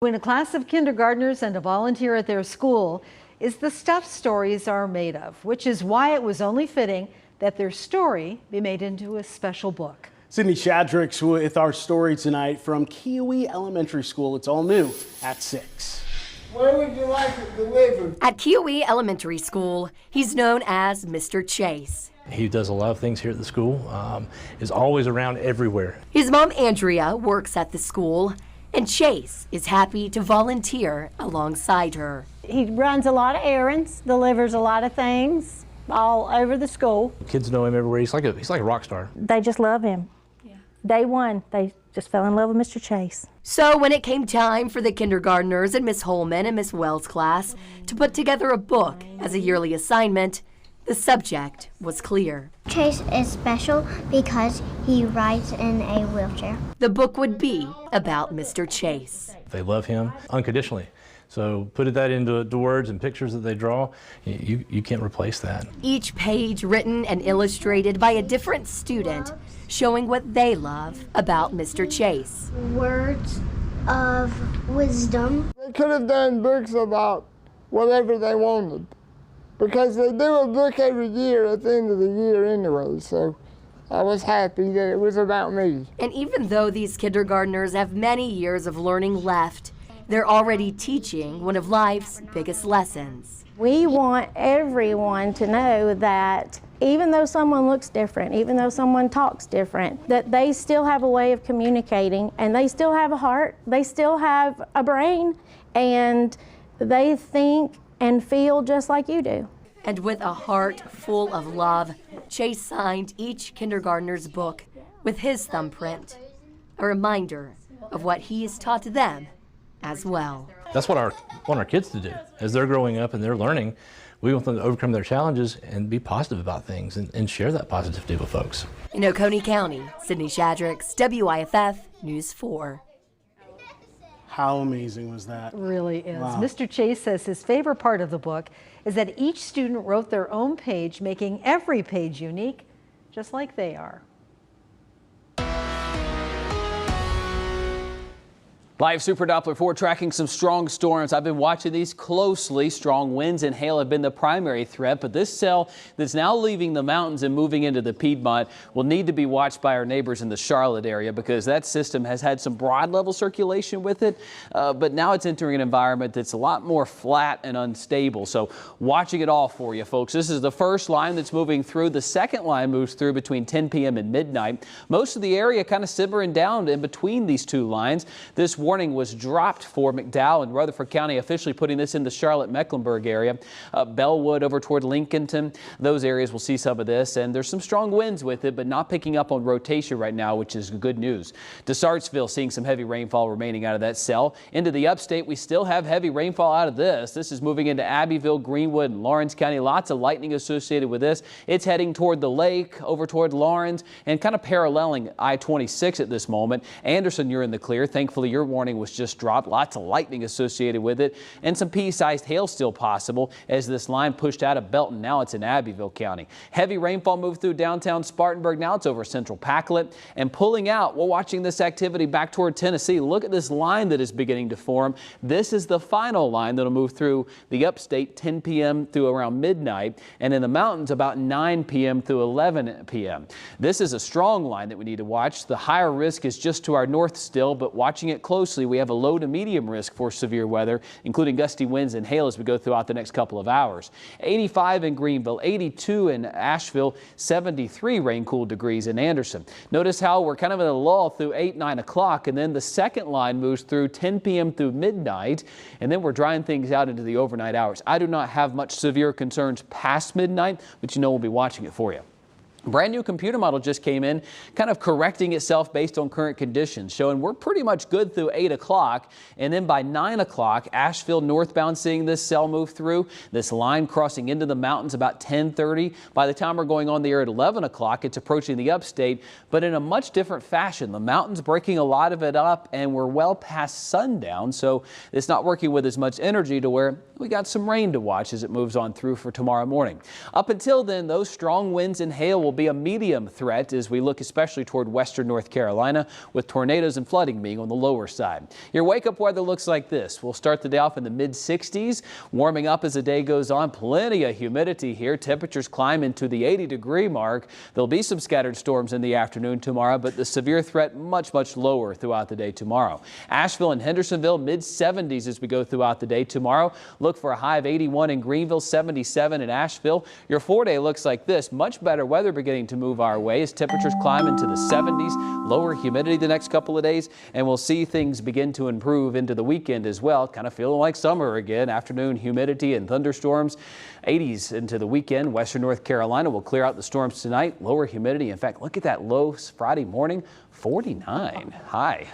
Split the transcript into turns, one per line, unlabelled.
When a class of kindergartners and a volunteer at their school is the stuff stories are made of, which is why it was only fitting that their story be made into a special book.
Sydney Shadrick's with our story tonight from Kiowee Elementary School. It's all new at 6.
Where would you like it delivered?
At Kiowee Elementary School, he's known as Mr. Chase.
He does a lot of things here at the school, is always around everywhere.
His mom, Andrea, works at the school, and Chase is happy to volunteer alongside her.
He runs a lot of errands, delivers a lot of things all over the school.
Kids know him everywhere. He's like a rock star.
They just love him. Yeah. Day one, they just fell in love with Mr. Chase.
So when it came time for the kindergartners and Miss Holman and Miss Wells' class to put together a book as a yearly assignment, the subject was clear.
Chase is special because he rides in a wheelchair.
The book would be about Mr. Chase.
They love him unconditionally. So put that into words and pictures that they draw, you can't replace that.
Each page written and illustrated by a different student, showing what they love about Mr. Chase.
Words of wisdom.
They could have done books about whatever they wanted, because they do a book every year at the end of the year anyway, so I was happy that it was about me.
And even though these kindergartners have many years of learning left, they're already teaching one of life's biggest lessons.
We want everyone to know that even though someone looks different, even though someone talks different, that they still have a way of communicating, and they still have a heart, they still have a brain, and they think and feel just like you do.
And with a heart full of love, Chase signed each kindergartner's book with his thumbprint, a reminder of what he has taught them as well.
That's what I want our kids to do. As they're growing up and they're learning, we want them to overcome their challenges and be positive about things and share that positivity with folks.
In Oconee County, Sydney Shadrick's WIFF News 4.
How amazing was that?
It really is.
Wow.
Mr. Chase says his favorite part of the book is that each student wrote their own page, making every page unique, just like they are.
Live Super Doppler 4 tracking some strong storms. I've been watching these closely. Strong winds and hail have been the primary threat, but this cell that's now leaving the mountains and moving into the Piedmont will need to be watched by our neighbors in the Charlotte area, because that system has had some broad level circulation with it, but now it's entering an environment that's a lot more flat and unstable. So watching it all for you, folks. This is the first line that's moving through. The second line moves through between 10 p.m. and midnight. Most of the area kind of simmering down in between these two lines. This warning was dropped for McDowell and Rutherford County, officially putting this in the Charlotte-Mecklenburg area. Bellwood over toward Lincolnton, those areas will see some of this, and there's some strong winds with it, but not picking up on rotation right now, which is good news. DeSartsville seeing some heavy rainfall remaining out of that cell. Into the upstate, we still have heavy rainfall out of this. This is moving into Abbeville, Greenwood, and Lawrence County. Lots of lightning associated with this. It's heading toward the lake, over toward Lawrence, and kind of paralleling I-26 at this moment. Anderson, you're in the clear. Thankfully, your warning was just dropped. Lots of lightning associated with it, and some pea-sized hail still possible as this line pushed out of Belton. Now it's in Abbeville County. Heavy rainfall moved through downtown Spartanburg. Now it's over central Pacolet and pulling out. We're watching this activity back toward Tennessee. Look at this line that is beginning to form. This is the final line that'll move through the upstate 10 p.m. through around midnight, and in the mountains about 9 p.m. through 11 p.m. This is a strong line that we need to watch. The higher risk is just to our north still, but watching it closely, we have a low to medium risk for severe weather, including gusty winds and hail as we go throughout the next couple of hours. 85 in Greenville, 82 in Asheville, 73 rain-cooled degrees in Anderson. Notice how we're kind of in a lull through 8, 9 o'clock, and then the second line moves through 10 p.m. through midnight, and then we're drying things out into the overnight hours. I do not have much severe concerns past midnight, but you know we'll be watching it for you. Brand new computer model just came in, kind of correcting itself based on current conditions, showing we're pretty much good through 8 o'clock. And then by 9 o'clock, Asheville northbound seeing this cell move through. This line crossing into the mountains about 10:30. By the time we're going on the air at 11 o'clock, it's approaching the upstate, but in a much different fashion. The mountains breaking a lot of it up, and we're well past sundown, so it's not working with as much energy to where we got some rain to watch as it moves on through for tomorrow morning. Up until then, those strong winds and hail will will be a medium threat as we look especially toward western North Carolina, with tornadoes and flooding being on the lower side. Your wake-up weather looks like this. We'll start the day off in the mid-60s, warming up as the day goes on. Plenty of humidity here. Temperatures climb into the 80-degree mark. There'll be some scattered storms in the afternoon tomorrow, but the severe threat much lower throughout the day tomorrow. Asheville and Hendersonville, mid-70s as we go throughout the day tomorrow. Look for a high of 81 in Greenville, 77 in Asheville. Your 4-day looks like this. Much better weather beginning to move our way as temperatures climb into the 70s. Lower humidity the next couple of days, and we'll see things begin to improve into the weekend as well. Kind of feeling like summer again. Afternoon humidity and thunderstorms. 80s into the weekend. Western North Carolina will clear out the storms tonight. Lower humidity. In fact, look at that low Friday morning, 49 high.